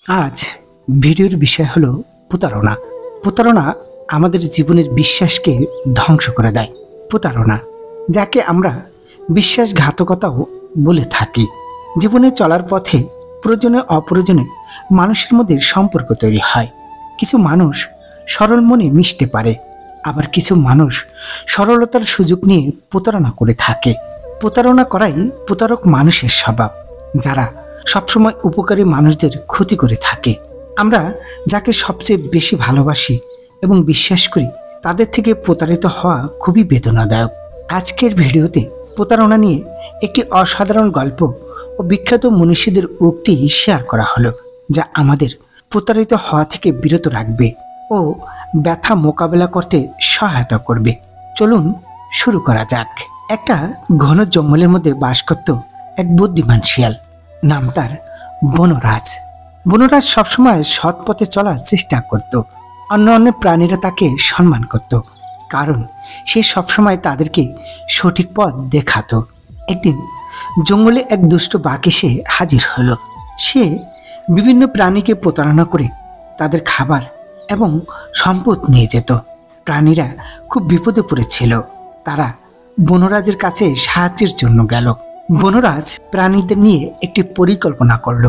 আজ ভিডিওর বিষয় হলো প্রতারণা। প্রতারণা আমাদের জীবনের বিশ্বাসকে ধ্বংস করে দেয়। প্রতারণা, যাকে আমরা বিশ্বাসঘাতকতাও বলে থাকি। জীবনে চলার পথে প্রয়োজনে অপ্রয়োজনে মানুষের মধ্যে সম্পর্ক তৈরি হয়। কিছু মানুষ সরল মনে মিশতে পারে, আবার কিছু মানুষ সরলতার সুযোগ নিয়ে প্রতারণা করে থাকে। প্রতারণা করাই প্রতারক মানুষের স্বভাব, যারা সবসময় উপকারী মানুষদের ক্ষতি করে থাকে। আমরা যাকে সবচেয়ে বেশি ভালোবাসি এবং বিশ্বাস করি, তাদের থেকে প্রতারিত হওয়া খুবই বেদনাদায়ক। আজকের ভিডিওতে প্রতারণা নিয়ে একটি অসাধারণ গল্প ও বিখ্যাত মনীষীদের উক্তি শেয়ার করা হলো, যা আমাদের প্রতারিত হওয়া থেকে বিরত রাখবে ও ব্যথা মোকাবেলা করতে সহায়তা করবে। চলুন শুরু করা যাক। একটা ঘন জঙ্গলের মধ্যে বাস করত এক বুদ্ধিমান শিয়াল, নাম তার বনরাজ। বনরাজ সবসময় সৎ পথে চলার চেষ্টা করত। অন্য প্রাণীরা তাকে সম্মান করত, কারণ সে সবসময় তাদেরকে সঠিক পথ দেখাতো। একদিন জঙ্গলে এক দুষ্ট বাঘ এসে হাজির হলো। সে বিভিন্ন প্রাণীকে প্রতারণা করে তাদের খাবার এবং সম্পদ নিয়ে যেত। প্রাণীরা খুব বিপদে পড়েছিল। তারা বনরাজের কাছে সাহায্যের জন্য গেল। বনরাজ প্রাণীদের নিয়ে একটি পরিকল্পনা করল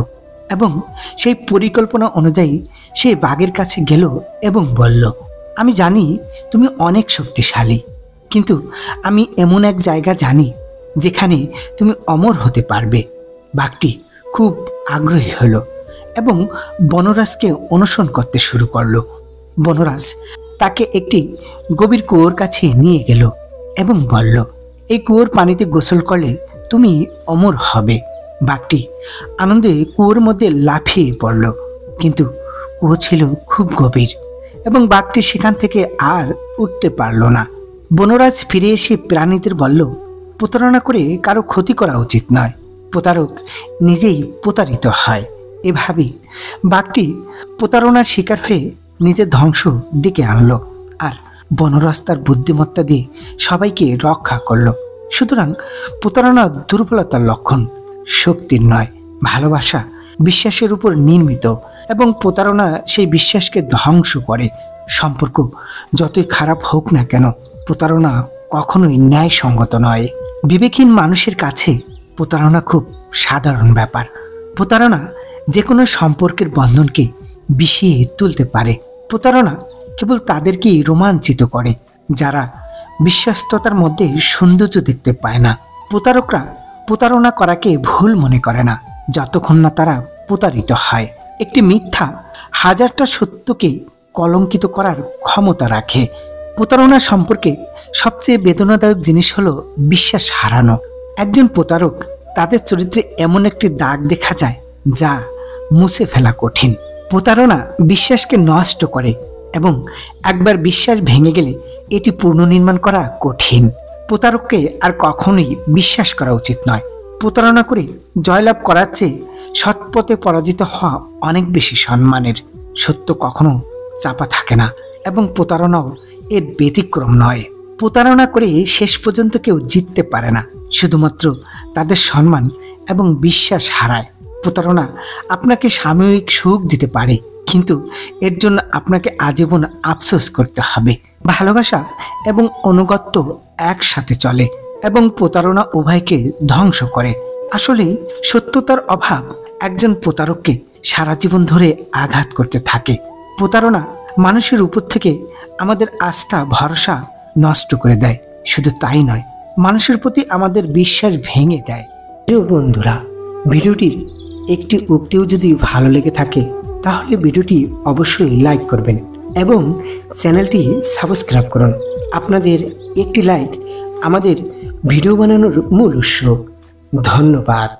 এবং সেই পরিকল্পনা অনুযায়ী সে বাঘের কাছে গেল এবং বলল, আমি জানি তুমি অনেক শক্তিশালী, কিন্তু আমি এমন এক জায়গা জানি যেখানে তুমি অমর হতে পারবে। বাঘটি খুব আগ্রহী হলো এবং বনরাজকে অনুসরণ করতে শুরু করলো। বনরাজ তাকে একটি গভীর কুয়োর কাছে নিয়ে গেল এবং বলল, এই কুয়োর পানিতে গোসল করলে তুমি অমর হবে। বাঘটি আনন্দে কুয়োর মধ্যে লাফিয়ে পড়ল, কিন্তু কুয়ো ছিল খুব গভীর এবং বাঘটি সেখান থেকে আর উঠতে পারল না। বনরাজ ফিরে এসে প্রাণীদের বলল, প্রতারণা করে কারো ক্ষতি করা উচিত নয়, প্রতারক নিজেই প্রতারিত হয়। এভাবেই বাঘটি প্রতারণার শিকার হয়ে নিজের ধ্বংস ডেকে আনলো, আর বনরাজ তার বুদ্ধিমত্তা দিয়ে সবাইকে রক্ষা করলো। সুতরাং প্রতারণা দুর্বলতার লক্ষণ, শক্তির নয়। ভালোবাসা বিশ্বাসের উপর নির্মিত এবং প্রতারণা সেই বিশ্বাসকে ধ্বংস করে। সম্পর্ক যতই খারাপ হোক না কেন, প্রতারণা কখনোই ন্যায়সঙ্গত নয়। বিবেকহীন মানুষের কাছে প্রতারণা খুব সাধারণ ব্যাপার। প্রতারণা যে কোনো সম্পর্কের বন্ধনকে বিষিয়ে তুলতে পারে। প্রতারণা কেবল তাদেরকেই রোমাঞ্চিত করে যারা বিশ্বস্ততার মধ্যে সৌন্দর্য দেখতে পায় না। প্রতারকরা প্রতারণা করাকে ভুল মনে করে না, যতক্ষণ না তারা প্রতারিত হয়। একটি মিথ্যা হাজারটা সত্যকে কলঙ্কিত করার ক্ষমতা রাখে। প্রতারণা সম্পর্কে সবচেয়ে বেদনাদায়ক জিনিস হলো বিশ্বাস হারানো। একজন প্রতারক, তাদের চরিত্রে এমন একটি দাগ দেখা যায় যা মুছে ফেলা কঠিন। প্রতারণা বিশ্বাসকে নষ্ট করে এবং একবার বিশ্বাস ভেঙে গেলে এটি পুনর্নির্মাণ করা কঠিন। প্রতারককে আর কখনোই বিশ্বাস করা উচিত নয়। প্রতারণা করে জয়লাভ করার চেয়ে সৎপথে পরাজিত হওয়া অনেক বেশি সম্মানের। সত্য কখনো চাপা থাকে না এবং প্রতারণাও এর ব্যতিক্রম নয়। প্রতারণা করে শেষ পর্যন্ত কেউ জিততে পারে না, শুধুমাত্র তাদের সম্মান এবং বিশ্বাস হারায়। প্রতারণা আপনাকে সাময়িক সুখ দিতে পারে, কিন্তু এর জন্য আপনাকে আজীবন আফসোস করতে হবে। ভালোবাসা এবং অনুগত্য একসাথে চলে এবং প্রতারণা উভয়কে ধ্বংস করে। আসলে সত্যতার অভাব একজন প্রতারককে সারা জীবন ধরে আঘাত করতে থাকে। প্রতারণা মানুষের উপর থেকে আমাদের আস্থা ভরসা নষ্ট করে দেয়। শুধু তাই নয়, মানুষের প্রতি আমাদের বিশ্বাস ভেঙে দেয়। প্রিয় বন্ধুরা, ভিডিওটির একটি উক্তিও যদি ভালো লেগে থাকে তাহলে ভিডিওটি অবশ্যই লাইক করবেন এবং চ্যানেলটি সাবস্ক্রাইব করুন। আপনাদের একটি লাইক আমাদের ভিডিও বানানোর মূল উৎস। ধন্যবাদ।